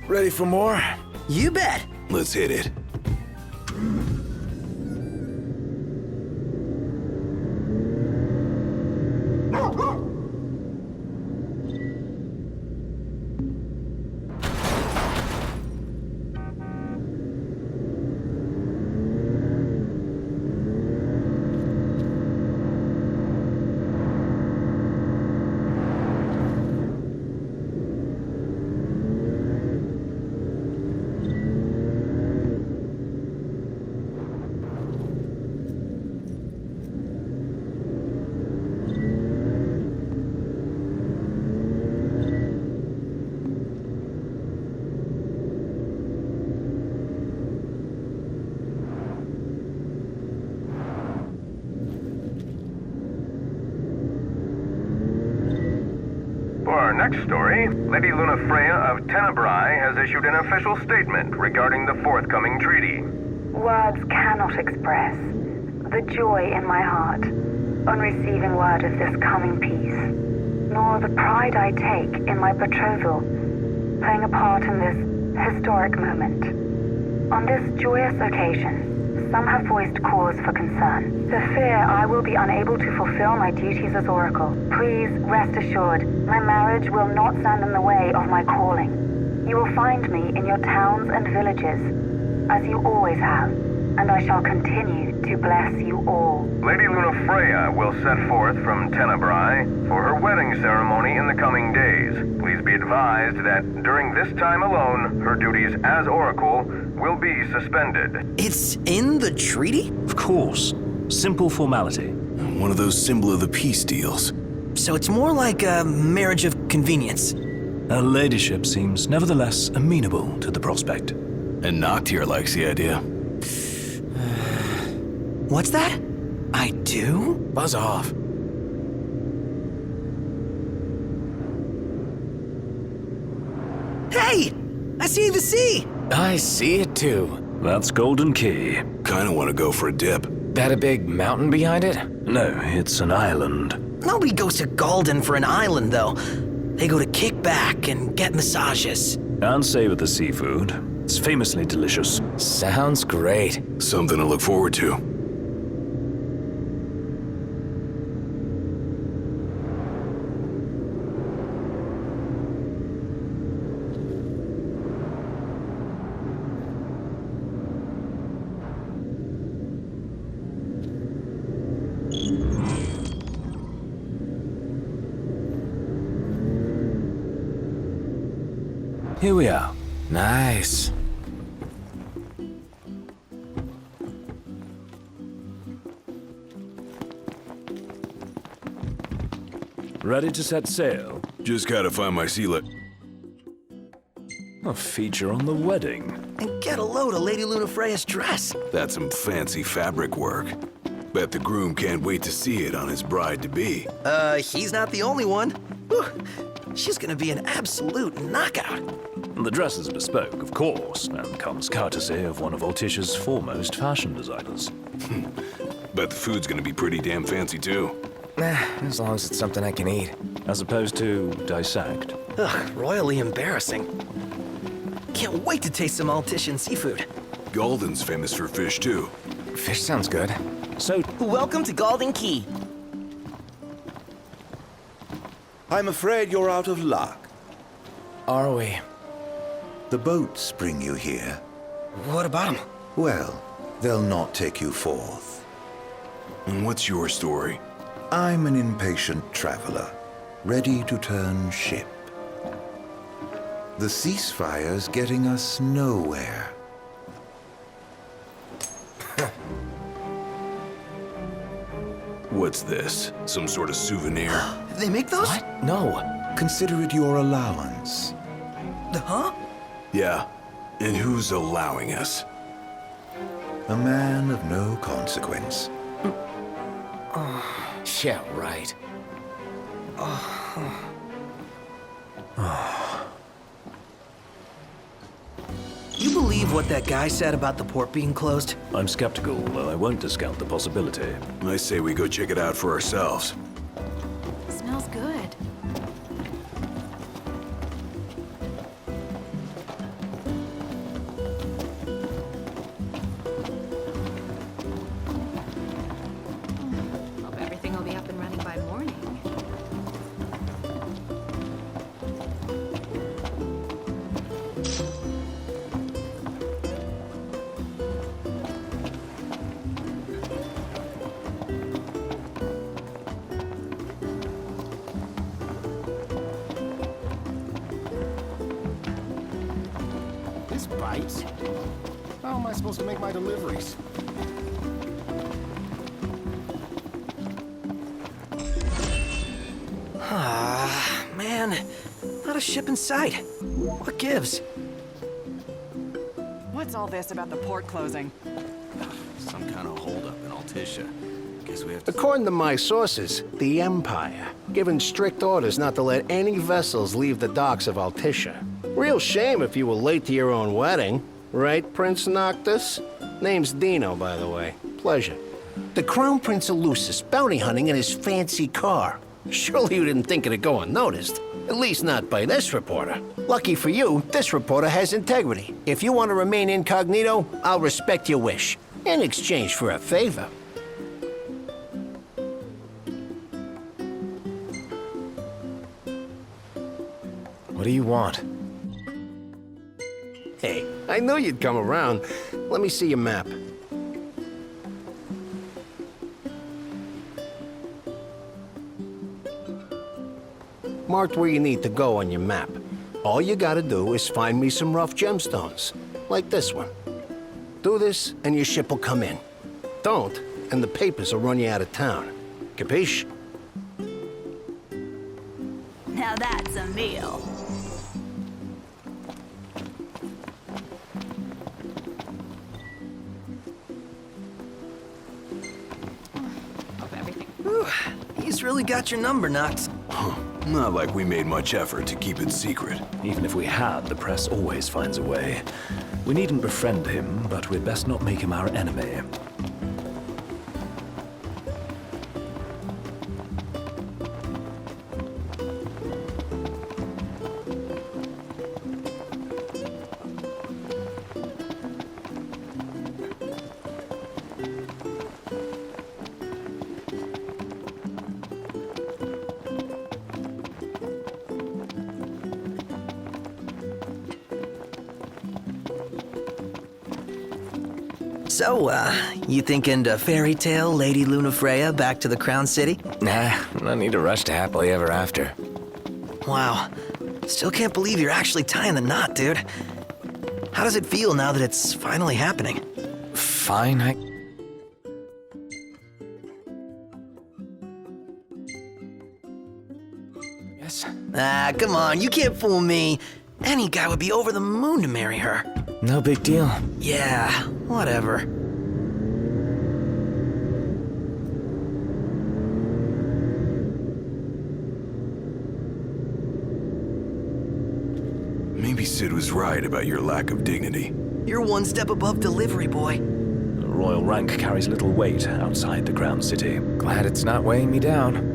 Ready for more? You bet. Let's hit it. For our next story, Lady Lunafreya of Tenebrae has issued an official statement regarding the forthcoming treaty. Words cannot express the joy in my heart on receiving word of this coming peace, nor the pride I take in my betrothal playing a part in this historic moment. On this joyous occasion, some have voiced cause for concern. The fear I will be unable to fulfill my duties as Oracle. Please rest assured, my marriage will not stand in the way of my calling. You will find me in your towns and villages, as you always have, and I shall continue to bless you all. Lady Lunafreya will set forth from Tenebrae for her wedding ceremony in the coming days. Please be advised that during this time alone, her duties as Oracle will be suspended. It's in the treaty? Of course. Simple formality. One of those symbol of the peace deals. So it's more like a marriage of convenience. Her ladyship seems nevertheless amenable to the prospect. And Noctis likes the idea. What's that? I do? Buzz off. Hey! I see the sea! I see it too. That's Golden Key. Kinda wanna go for a dip. That a big mountain behind it? No, it's an island. Nobody goes to Galden for an island, though. They go to kick back and get massages. And savor the seafood. It's famously delicious. Sounds great. Something to look forward to. Here we are. Nice. Ready to set sail? Just gotta find my sealet. A feature on the wedding. And get a load of Lady Lunafreya's dress. That's some fancy fabric work. Bet the groom can't wait to see it on his bride-to-be. He's not the only one. Whew. She's gonna be an absolute knockout. The dress is bespoke, of course, and comes courtesy of one of Altissia's foremost fashion designers. Bet the food's gonna be pretty damn fancy too. As long as it's something I can eat. As opposed to dissect. Ugh, royally embarrassing. Can't wait to taste some Altissian seafood. Golden's famous for fish too. Fish sounds good. So, Welcome to Galden Key. I'm afraid you're out of luck. Are we? The boats bring you here. What about him? Well, they'll not take you forth. And what's your story? I'm an impatient traveler, ready to turn ship. The ceasefire's getting us nowhere. What's this? Some sort of souvenir? They make those? What? No. Consider it your allowance. Huh? Yeah. And who's allowing us? A man of no consequence. Yeah, right. You believe what that guy said about the port being closed? I'm skeptical, but I won't discount the possibility. I say we go check it out for ourselves. Smells good. Bites? How am I supposed to make my deliveries? Ah, man. Not a ship in sight. What gives? What's all this about the port closing? Some kind of holdup in Altissia. Guess we have to... According to my sources, the Empire given strict orders not to let any vessels leave the docks of Altissia. Real shame if you were late to your own wedding. Right, Prince Noctis? Name's Dino, by the way. Pleasure. The Crown Prince elusives bounty hunting in his fancy car. Surely you didn't think it'd go unnoticed. At least not by this reporter. Lucky for you, this reporter has integrity. If you want to remain incognito, I'll respect your wish. In exchange for a favor. What do you want? Hey, I knew you'd come around. Let me see your map. Marked where you need to go on your map. All you gotta do is find me some rough gemstones, like this one. Do this, and your ship will come in. Don't, and the papers will run you out of town. Capiche? Now that's a meal. Hope everything. Whew, he's really got your number, Nox. Not like we made much effort to keep it secret. Even if we had, the press always finds a way. We needn't befriend him, but we'd best not make him our enemy. So, you thinking to fairy tale Lady Lunafreya back to the Crown City? Nah, no need to rush to happily ever after. Wow. Still can't believe you're actually tying the knot, dude. How does it feel now that it's finally happening? Fine, I... Yes? Ah, come on, you can't fool me. Any guy would be over the moon to marry her. No big deal. Yeah, whatever. Maybe Sid was right about your lack of dignity. You're one step above delivery boy. The royal rank carries little weight outside the Crown City. Glad it's not weighing me down.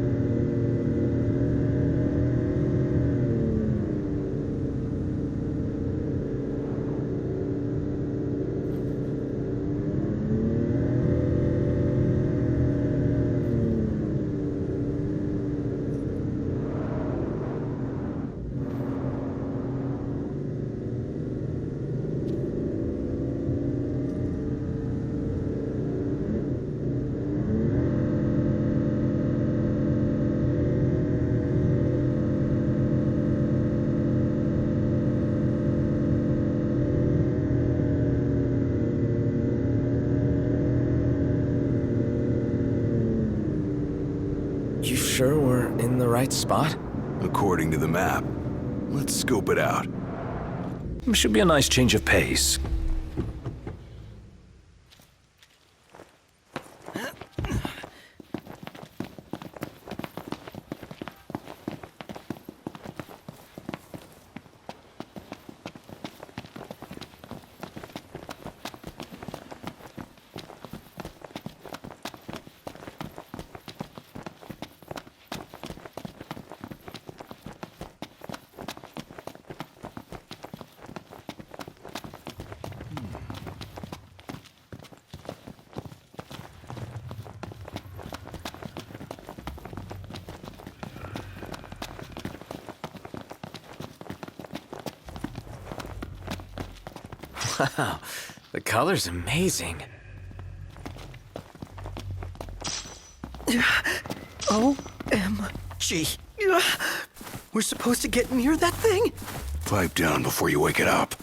You sure we're in the right spot? According to the map. Let's scope it out. Should be a nice change of pace. Wow, the color's amazing. OMG. We're supposed to get near that thing? Pipe down before you wake it up.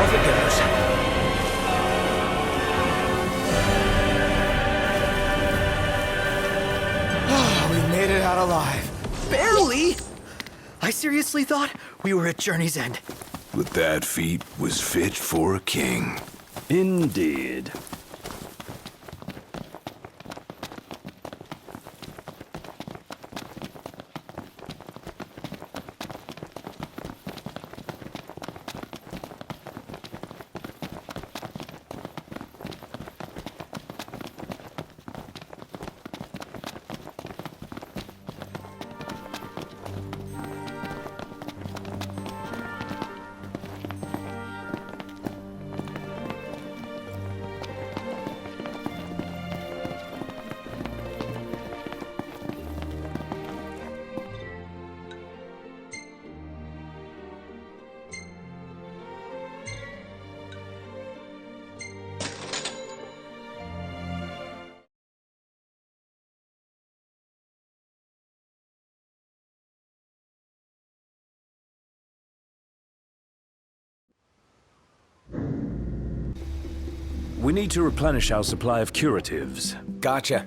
Off it goes. We made it out alive. Barely! I seriously thought we were at Journey's End. But that feat was fit for a king. Indeed. We need to replenish our supply of curatives. Gotcha.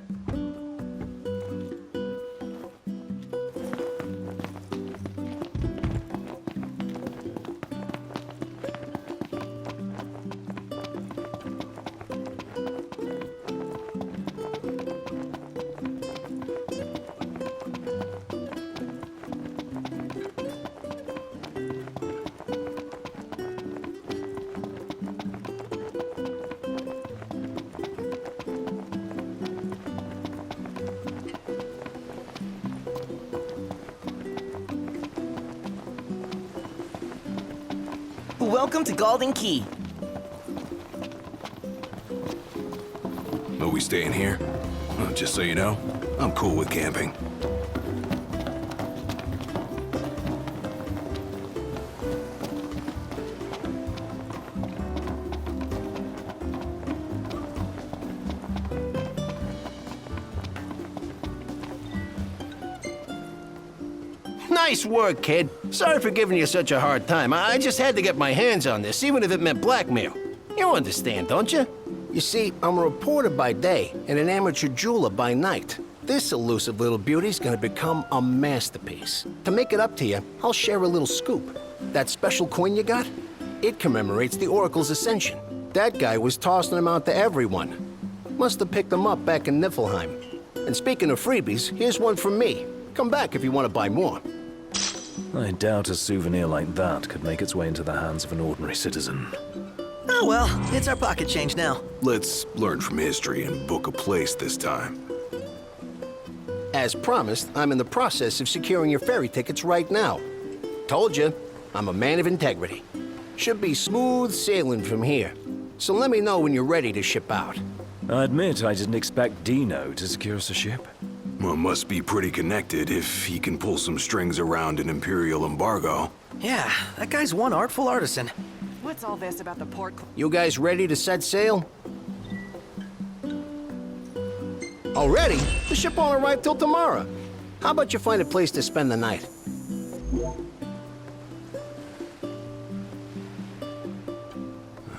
Welcome to Golden Key. Are we staying here? Just so you know, I'm cool with camping. Nice work, kid. Sorry for giving you such a hard time. I just had to get my hands on this, even if it meant blackmail. You understand, don't you? You see, I'm a reporter by day and an amateur jeweler by night. This elusive little beauty's gonna become a masterpiece. To make it up to you, I'll share a little scoop. That special coin you got? It commemorates the Oracle's ascension. That guy was tossing them out to everyone. Must have picked them up back in Niflheim. And speaking of freebies, here's one from me. Come back if you want to buy more. I doubt a souvenir like that could make its way into the hands of an ordinary citizen. Oh well, it's our pocket change now. Let's learn from history and book a place this time. As promised, I'm in the process of securing your ferry tickets right now. Told you, I'm a man of integrity. Should be smooth sailing from here. So let me know when you're ready to ship out. I admit I didn't expect Dino to secure us a ship. Well, must be pretty connected if he can pull some strings around an Imperial embargo. Yeah, that guy's one artful artisan. What's all this about the port? You guys ready to set sail? Already? The ship won't arrive till tomorrow. How about you find a place to spend the night?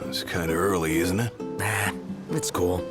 It's kind of early, isn't it? Nah, it's cool.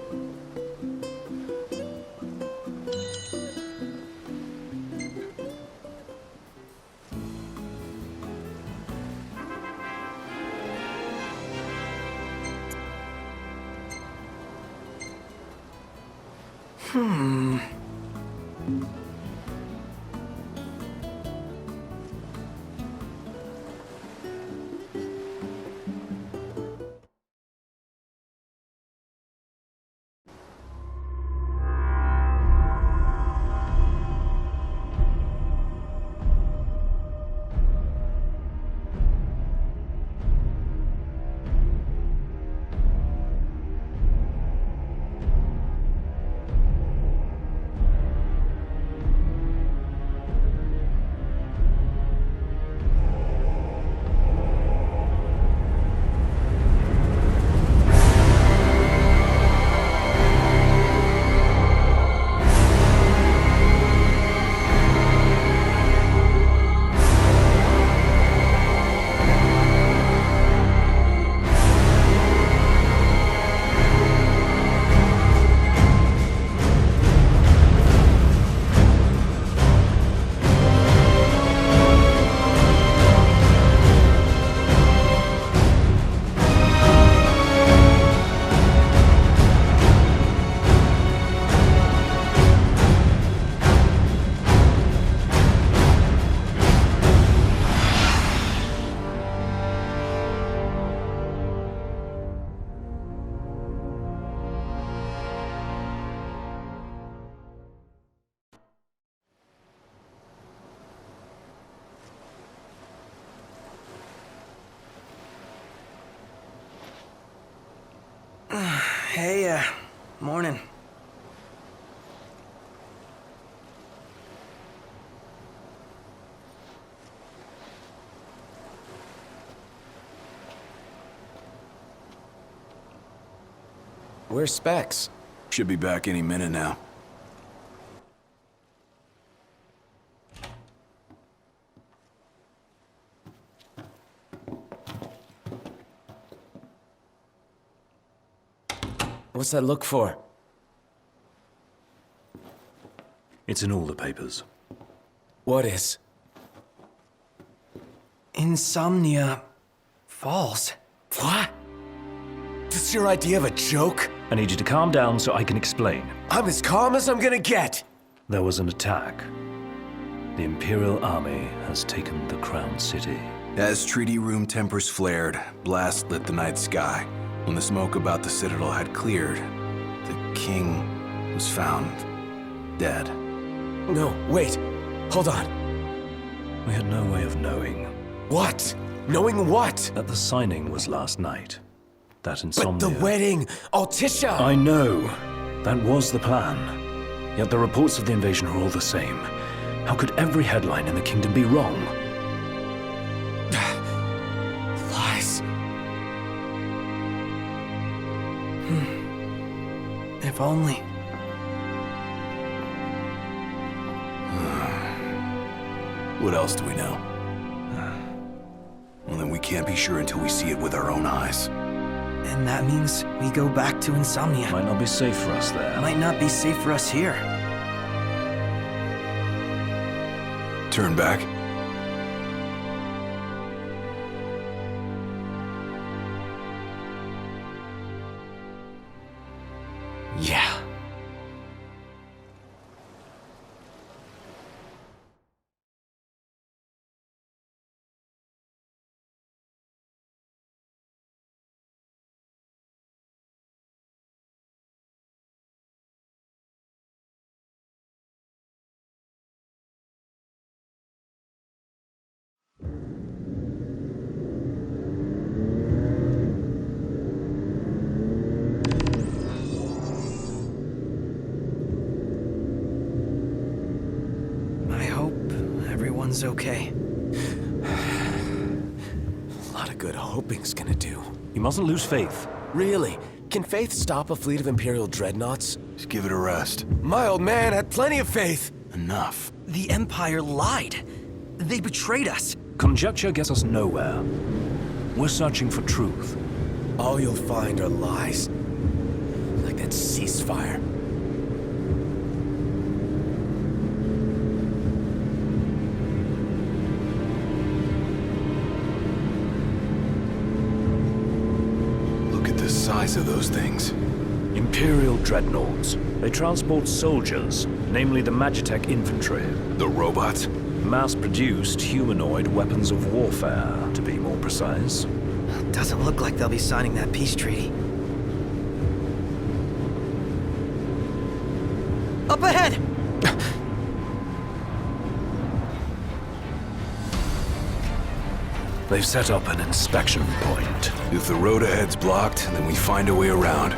Morning. Where's Specs? Should be back any minute now. What's that look for? It's in all the papers. What is? Insomnia Falls. What? This your idea of a joke? I need you to calm down so I can explain. I'm as calm as I'm gonna get! There was an attack. The Imperial Army has taken the Crown City. As treaty room tempers flared, blast lit the night sky. When the smoke about the Citadel had cleared, the king was found dead. No, wait. Hold on. We had no way of knowing. What? Knowing what? That the signing was last night. That But insomnia... the wedding! Altissia! I know. That was the plan. Yet the reports of the invasion are all the same. How could every headline in the kingdom be wrong? Lies. If only. What else do we know? Well, then we can't be sure until we see it with our own eyes. And that means we go back to Insomnia. Might not be safe for us there. Might not be safe for us here. Turn back. Yeah. I hope everyone's okay. A lot of good hoping's gonna do. You mustn't lose faith. Really? Can faith stop a fleet of Imperial dreadnoughts? Just give it a rest. My old man had plenty of faith! Enough. The Empire lied. They betrayed us. Conjecture gets us nowhere. We're searching for truth. All you'll find are lies. Like that ceasefire. Look at the size of those things. Imperial dreadnoughts. They transport soldiers, namely the Magitech infantry. The robots? Mass-produced humanoid weapons of warfare, to be more precise. Doesn't look like they'll be signing that peace treaty. Up ahead! They've set up an inspection point. If the road ahead's blocked, then we find a way around.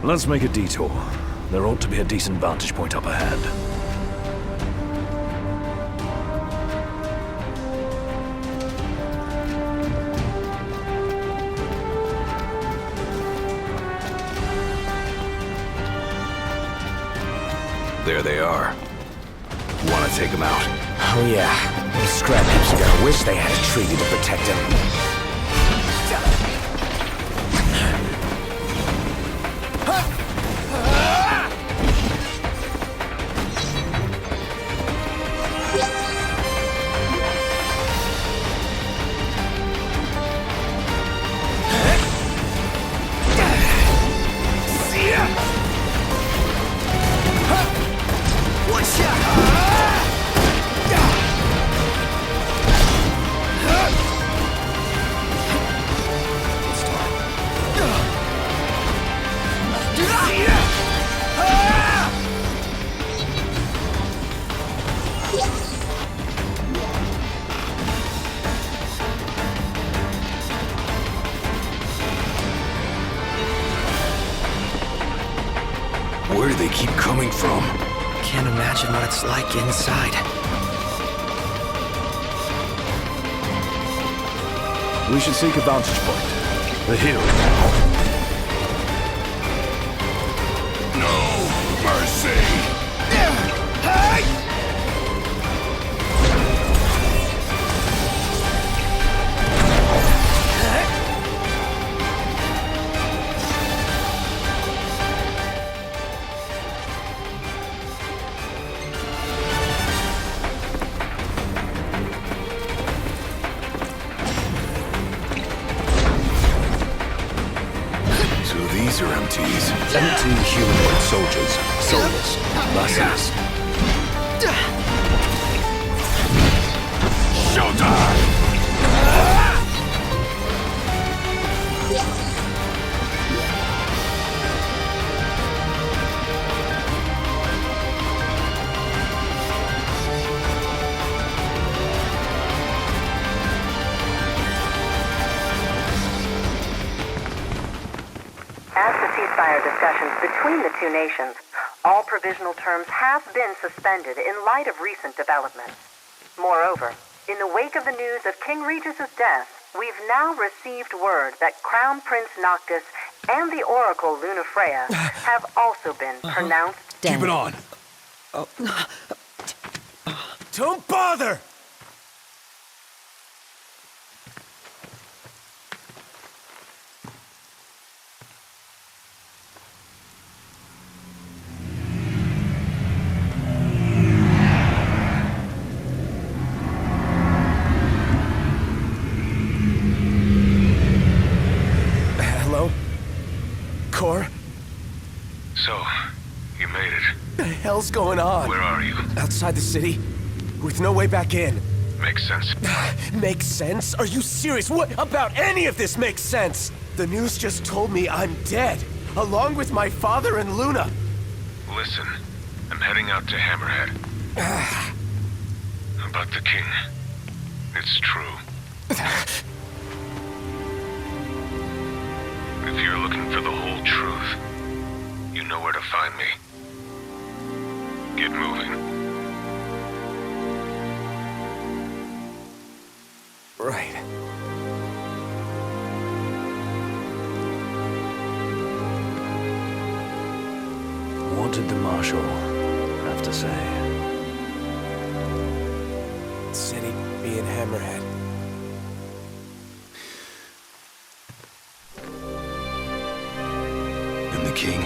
Let's make a detour. There ought to be a decent vantage point up ahead. There they are. Want to take them out? Oh yeah. These scrap heaps are gonna wish they had a treaty to protect them. Where do they keep coming from? Can't imagine what it's like inside. We should seek a vantage point. The hill. No mercy! So these are MTs. Empty humanoid soldiers. Soulless. Masses. Showtime! As the ceasefire discussions between the two nations, all provisional terms have been suspended in light of recent developments. Moreover, in the wake of the news of King Regis's death, we've now received word that Crown Prince Noctis and the Oracle Lunafreya have also been pronounced dead. Keep it on! Don't bother! Hello? Core? So, you made it. What the hell's going on? Where are you? Outside the city? With no way back in. Makes sense. Makes sense? Are you serious? What about any of this makes sense? The news just told me I'm dead, along with my father and Luna. Listen, I'm heading out to Hammerhead. About the king. It's true. If you're looking for the whole truth, you know where to find me. Get moving. Right. What did the Marshal have to say? Said he'd be in Hammerhead. And the king?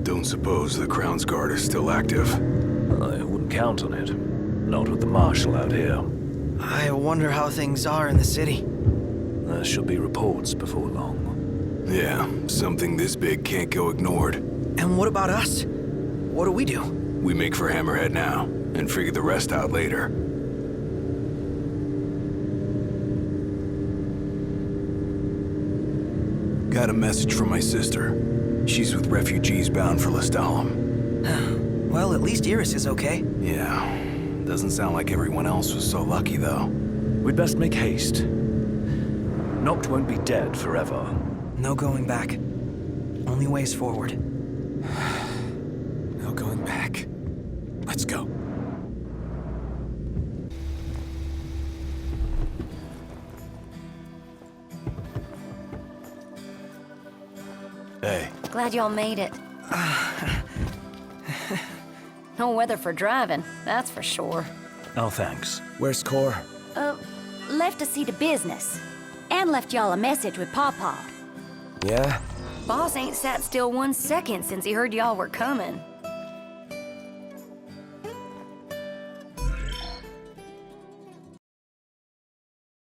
Don't suppose the Crown's Guard is still active. I wouldn't count on it. Not with the Marshal out here. I wonder how things are in the city. There should be reports before long. Yeah, something this big can't go ignored. And what about us? What do we do? We make for Hammerhead now, and figure the rest out later. Got a message from my sister. She's with refugees bound for Lestalem. Well, at least Iris is okay. Yeah, doesn't sound like everyone else was so lucky, though. We'd best make haste. Noct won't be dead forever. No going back. Only ways forward. No going back. Let's go. Hey, Glad y'all made it. No weather for driving, that's for sure. Oh, thanks. Where's Core? Left to see to business. And left y'all a message with Pawpaw. Yeah? Boss ain't sat still 1 second since he heard y'all were coming.